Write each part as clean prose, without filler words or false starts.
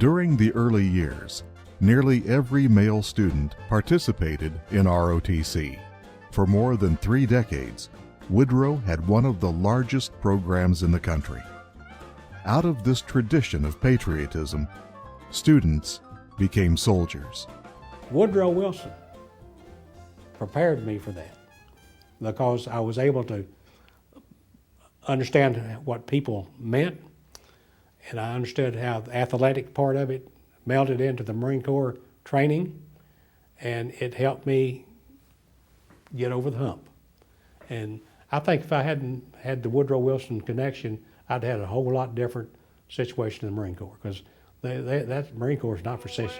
During the early years, nearly every male student participated in ROTC. For more than 3 decades, Woodrow had one of the largest programs in the country. Out of this tradition of patriotism, students became soldiers. Woodrow Wilson prepared me for that because I was able to understand what people meant, and I understood how the athletic part of it melded into the Marine Corps training, and it helped me get over the hump. And I think if I hadn't had the Woodrow Wilson connection, I'd had a whole lot different situation in the Marine Corps, because that Marine Corps is not for sissies.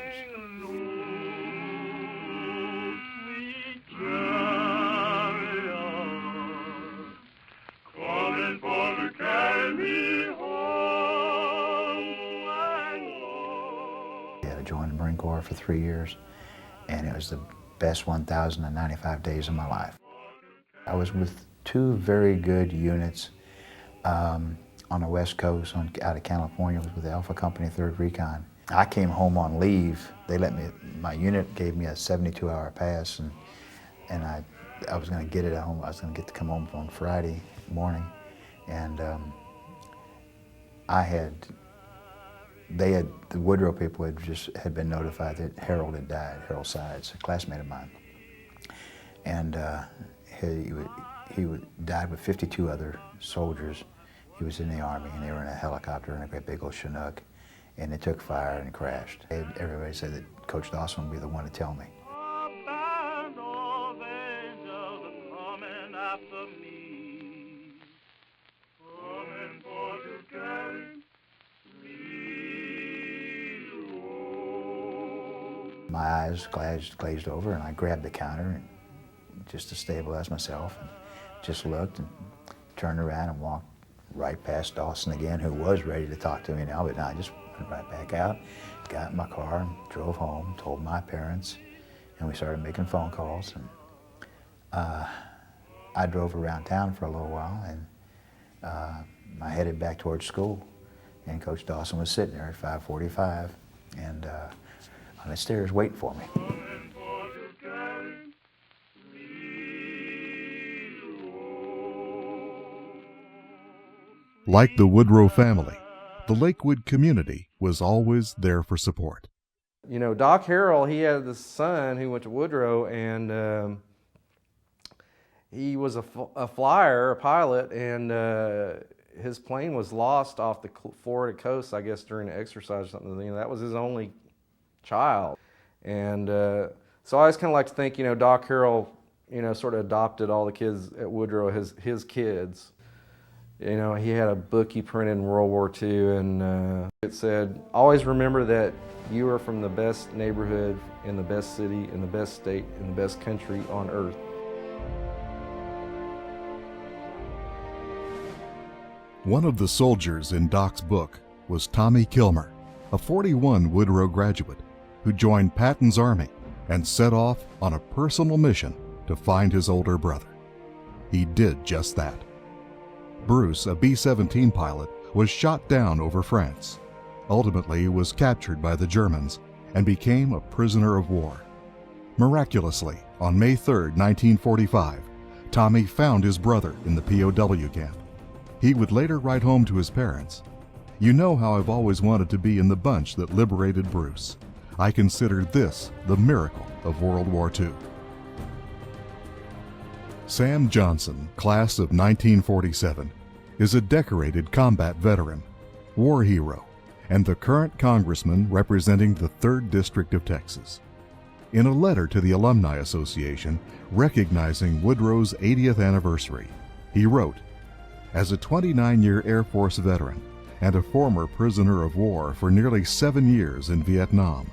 I joined the Marine Corps for 3 years, and it was the best 1,095 days of my life. I was with 2 very good units on the West Coast, out of California. I was with the Alpha Company, 3rd Recon. I came home on leave. They let me, my unit gave me a 72-hour pass, and I was going to get it at home. I was going to get to come home on Friday morning, and the Woodrow people had been notified that Harold had died. Harold Sides, a classmate of mine, and he died with 52 other soldiers. He was in the Army, and they were in a helicopter in a great big old Chinook, and it took fire and crashed. Everybody said that Coach Dawson would be the one to tell me. My eyes glazed over, and I grabbed the counter and just to stabilize myself, and just looked and turned around and walked right past Dawson again, who was ready to talk to me now, but I just went right back out, got in my car and drove home, told my parents, and we started making phone calls. And I drove around town for a little while, and I headed back towards school, and Coach Dawson was sitting there at 5:45, and on the stairs waiting for me. Like the Woodrow family, the Lakewood community was always there for support. You know, Doc Harrell, he had this son who went to Woodrow, and he was a flyer, a pilot, and his plane was lost off the Florida coast, I guess, during an exercise or something. You know, that was his only child. And so I always kind of like to think, you know, Doc Harrell, you know, sort of adopted all the kids at Woodrow, his kids. You know, he had a book he printed in World War II, and it said, always remember that you are from the best neighborhood, in the best city, in the best state, in the best country on earth. One of the soldiers in Doc's book was Tommy Kilmer, a 41 Woodrow graduate who joined Patton's Army and set off on a personal mission to find his older brother. He did just that. Bruce, a B-17 pilot, was shot down over France, ultimately was captured by the Germans, and became a prisoner of war. Miraculously, on May 3, 1945, Tommy found his brother in the POW camp. He would later write home to his parents, "You know how I've always wanted to be in the bunch that liberated Bruce. I consider this the miracle of World War II." Sam Johnson, class of 1947, is a decorated combat veteran, war hero, and the current congressman representing the 3rd District of Texas. In a letter to the Alumni Association recognizing Woodrow's 80th anniversary, he wrote, "As a 29-year Air Force veteran and a former prisoner of war for nearly 7 years in Vietnam,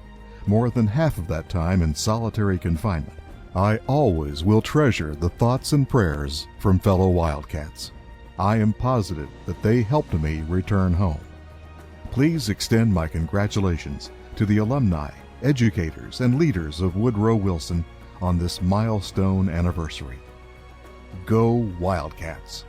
more than half of that time in solitary confinement, I always will treasure the thoughts and prayers from fellow Wildcats. I am positive that they helped me return home. Please extend my congratulations to the alumni, educators, and leaders of Woodrow Wilson on this milestone anniversary. Go Wildcats!"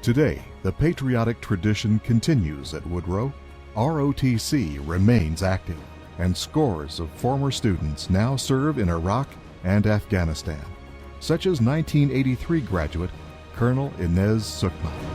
Today, the patriotic tradition continues at Woodrow ROTC remains active, and scores of former students now serve in Iraq and Afghanistan, such as 1983 graduate Colonel Inez Sukma.